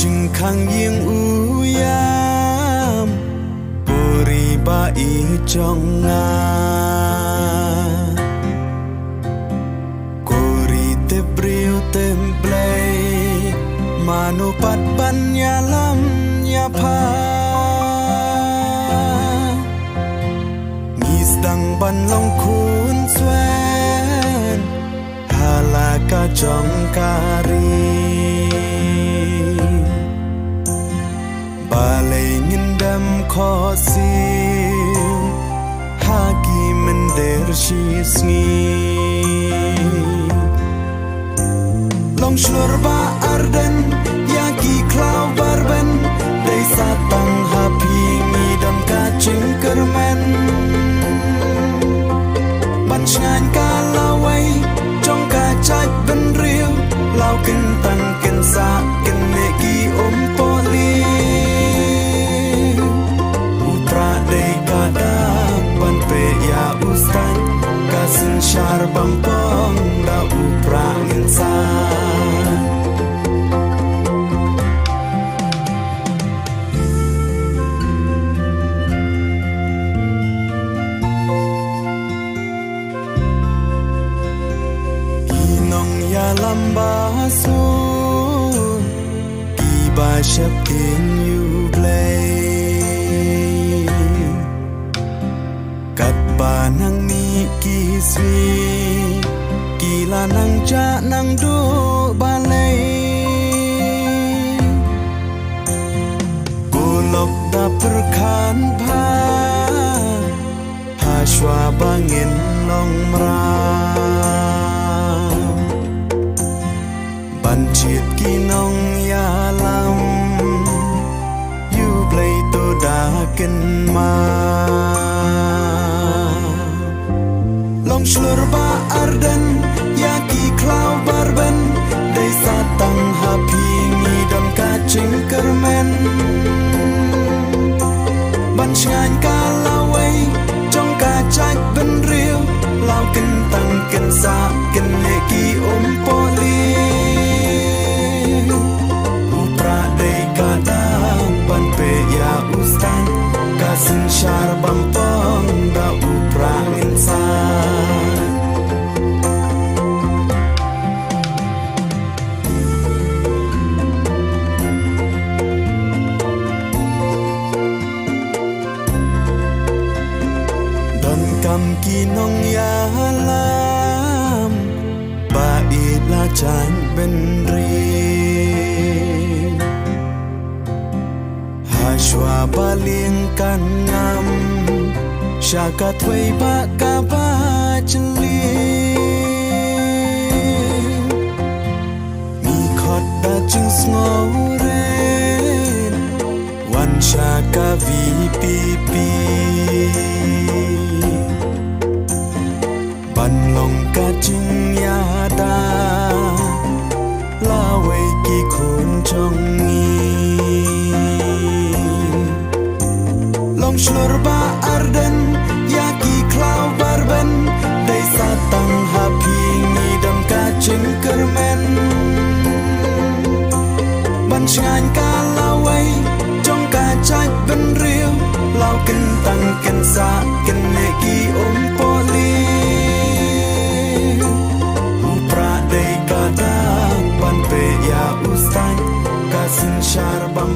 chinh khang yên u yam puri ba i trong nga kori te briu tem play manu pat ban ya lam ya pha ngis dang ban long khun swen hala ka trong kari balay ngin dam kho siu hagi mender shi sngi long shlur ba arden yaki klau barben dei satang happy mi dam ka ching kermen ban chan ka lawai trong ka chai ben riu lao kin tan kin sa kin ne ki poli utra dei ka da ban pe ya ustan ka sin shar bang pong da upra ngin sa lamba su ki ba shep in you play kat ba nang ni ki swi ki la nang cha nang do ba lay ko lok da per khan pha ha shwa ba ngin long mra ban chiết ki nong ya lam you play to da ken ma long shlur ba arden ya ki klau barben dei satang happy mi dam ka ching kermen ban chan ka lawai trong ka chai ben riu lao ken tang ken sa ken ne ki poli sin shar bang pong da upra insan don kam ki nong ya lam ba i la chan ben ri shwa baling kan ngam shaka tway ba ka ba chli mi khot da chung snore wan shaka vpp ban long ka chung ya da la wei ki khun chong ni long shlur ba arden yaki klau barben dei satang happy mi dam ka ching kermen ban chan ka lawai trong ka chai ben riu lao ken tang ken sa ken ne ki poli upra dei ka da ban pe ya ustan ka sin shar bang